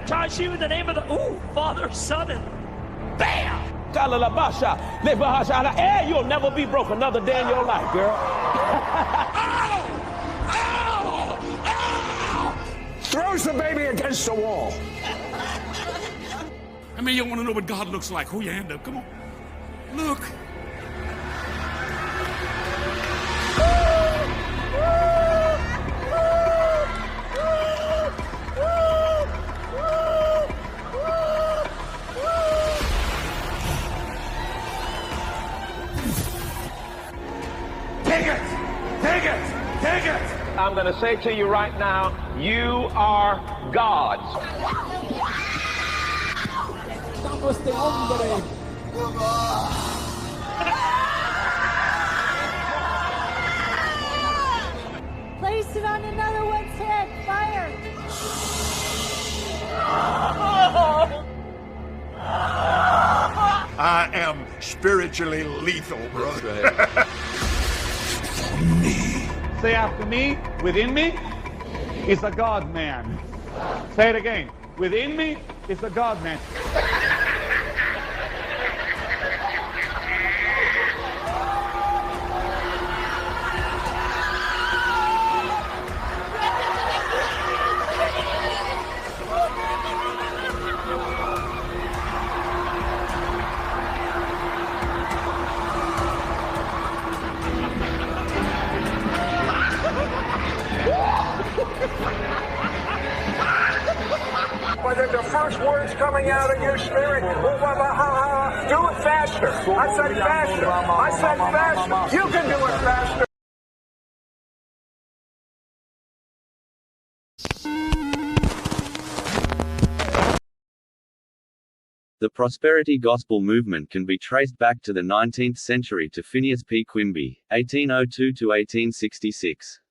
baptize you in the name of the Father, Son, and bam! You'll never be broke another day in your life, girl. Ow! Ow! Ow! Throws the baby against the wall. I mean, you want to know what God looks like. Hold your hand up. Come on. Look. Take it! Take it! Take it! I'm going to say to you right now, you are gods. Place it on another one's head. Fire! I am spiritually lethal, brother. Say after me, within me is a God-man. Say it again. Within me is a God-man. Whether the first words coming out of your spirit, do it faster. I said faster. I said faster. You can do it faster. The prosperity gospel movement can be traced back to the 19th century to Phineas P. Quimby, 1802 to 1866.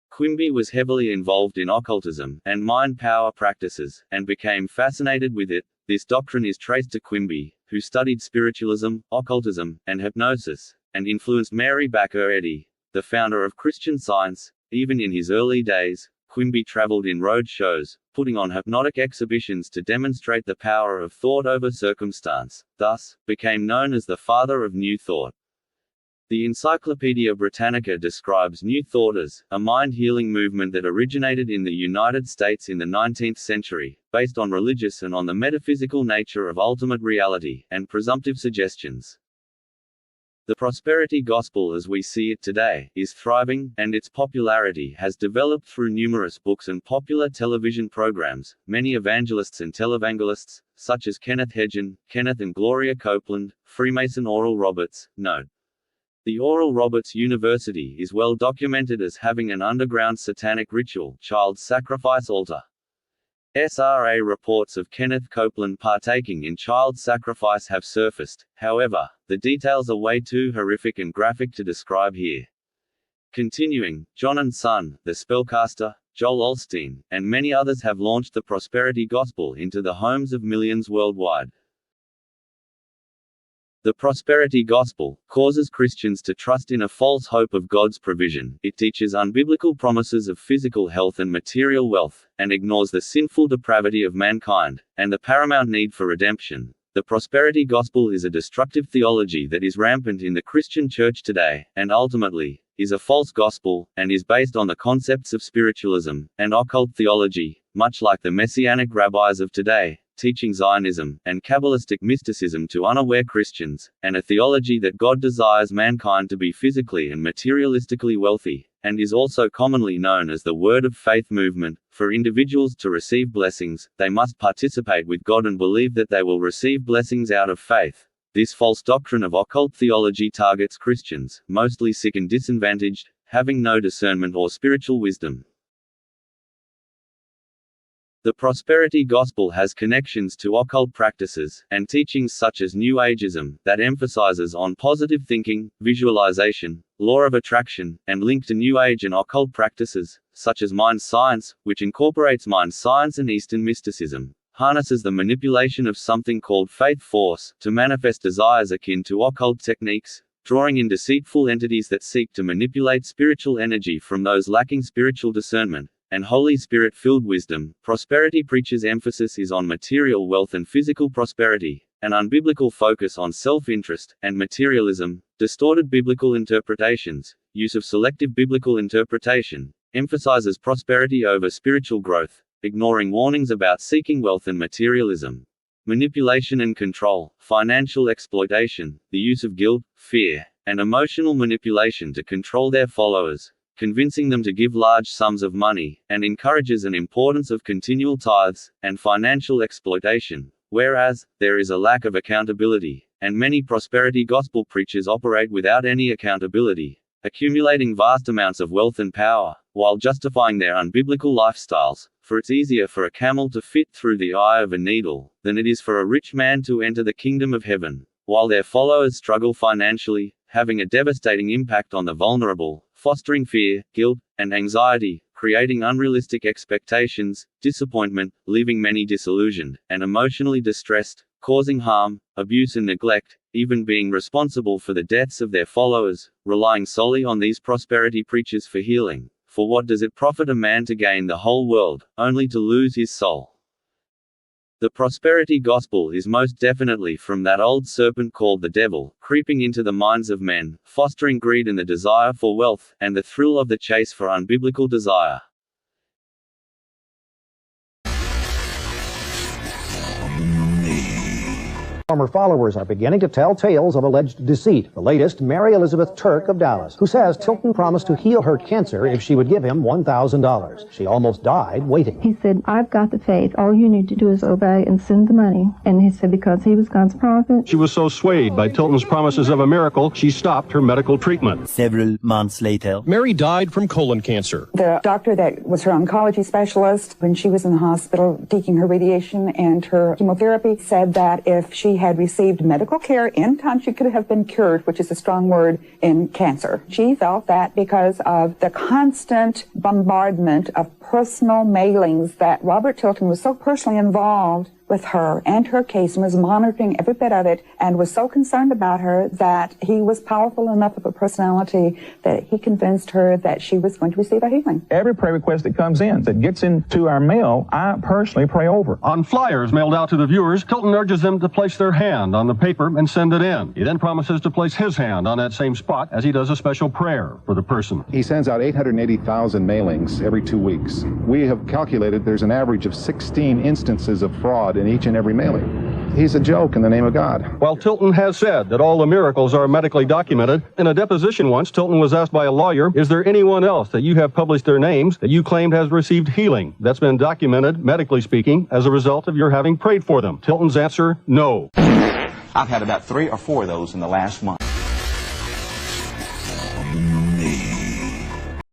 Quimby was heavily involved in occultism and mind power practices, and became fascinated with it. This doctrine is traced to Quimby, who studied spiritualism, occultism, and hypnosis, and influenced Mary Baker Eddy, the founder of Christian Science. Even in his early days, Quimby traveled in road shows, putting on hypnotic exhibitions to demonstrate the power of thought over circumstance, thus, became known as the father of New Thought. The Encyclopaedia Britannica describes New Thought as a mind-healing movement that originated in the United States in the 19th century, based on religious and on the metaphysical nature of ultimate reality, and presumptive suggestions. The prosperity gospel as we see it today, is thriving, and its popularity has developed through numerous books and popular television programs. Many evangelists and televangelists, such as Kenneth Hagin, Kenneth and Gloria Copeland, Freemason Oral Roberts, note. The Oral Roberts University is well documented as having an underground satanic ritual, child sacrifice altar. SRA reports of Kenneth Copeland partaking in child sacrifice have surfaced, however, the details are way too horrific and graphic to describe here. Continuing, John and Son, the spellcaster, Joel Osteen, and many others have launched the prosperity gospel into the homes of millions worldwide. The prosperity gospel causes Christians to trust in a false hope of God's provision. It teaches unbiblical promises of physical health and material wealth, and ignores the sinful depravity of mankind, and the paramount need for redemption. The prosperity gospel is a destructive theology that is rampant in the Christian church today, and ultimately, is a false gospel, and is based on the concepts of spiritualism and occult theology, much like the messianic rabbis of today, teaching Zionism and Kabbalistic mysticism to unaware Christians, and a theology that God desires mankind to be physically and materialistically wealthy, and is also commonly known as the Word of Faith movement. For individuals to receive blessings, they must participate with God and believe that they will receive blessings out of faith. This false doctrine of occult theology targets Christians, mostly sick and disadvantaged, having no discernment or spiritual wisdom. The prosperity gospel has connections to occult practices, and teachings such as New Ageism, that emphasizes on positive thinking, visualization, law of attraction, and link to New Age and occult practices, such as mind science, which incorporates mind science and Eastern mysticism, harnesses the manipulation of something called faith force, to manifest desires akin to occult techniques, drawing in deceitful entities that seek to manipulate spiritual energy from those lacking spiritual discernment, and Holy Spirit-filled wisdom. Prosperity preachers' emphasis is on material wealth and physical prosperity, an unbiblical focus on self-interest and materialism, distorted biblical interpretations, use of selective biblical interpretation, emphasizes prosperity over spiritual growth, ignoring warnings about seeking wealth and materialism. Manipulation and control, financial exploitation, the use of guilt, fear, and emotional manipulation to control their followers, convincing them to give large sums of money, and encourages an importance of continual tithes, and financial exploitation, whereas, there is a lack of accountability, and many prosperity gospel preachers operate without any accountability, accumulating vast amounts of wealth and power, while justifying their unbiblical lifestyles, for it's easier for a camel to fit through the eye of a needle, than it is for a rich man to enter the kingdom of heaven, while their followers struggle financially, having a devastating impact on the vulnerable, fostering fear, guilt, and anxiety, creating unrealistic expectations, disappointment, leaving many disillusioned, and emotionally distressed, causing harm, abuse and neglect, even being responsible for the deaths of their followers, relying solely on these prosperity preachers for healing. For what does it profit a man to gain the whole world, only to lose his soul? The prosperity gospel is most definitely from that old serpent called the devil, creeping into the minds of men, fostering greed and the desire for wealth, and the thrill of the chase for unbiblical desire. Former followers are beginning to tell tales of alleged deceit. The latest, Mary Elizabeth Turk of Dallas, who says Tilton promised to heal her cancer if she would give him $1,000. She almost died waiting. He said, I've got the faith. All you need to do is obey and send the money. And he said because he was God's prophet. She was so swayed by Tilton's promises of a miracle, she stopped her medical treatment. Several months later, Mary died from colon cancer. The doctor that was her oncology specialist, when she was in the hospital taking her radiation and her chemotherapy, said that if she had received medical care in time, she could have been cured, which is a strong word in cancer. She felt that because of the constant bombardment of personal mailings that Robert Tilton was so personally involved with her and her case and was monitoring every bit of it and was so concerned about her that he was powerful enough of a personality that he convinced her that she was going to receive a healing. Every prayer request that comes in, that gets into our mail, I personally pray over. On flyers mailed out to the viewers, Tilton urges them to place their hand on the paper and send it in. He then promises to place his hand on that same spot as he does a special prayer for the person. He sends out 880,000 mailings every 2 weeks. We have calculated there's an average of 16 instances of fraud in each and every mailing. He's a joke in the name of God. While Tilton has said that all the miracles are medically documented, in a deposition once, Tilton was asked by a lawyer, is there anyone else that you have published their names that you claimed has received healing that's been documented, medically speaking, as a result of your having prayed for them? Tilton's answer, no. I've had about 3 or 4 of those in the last month.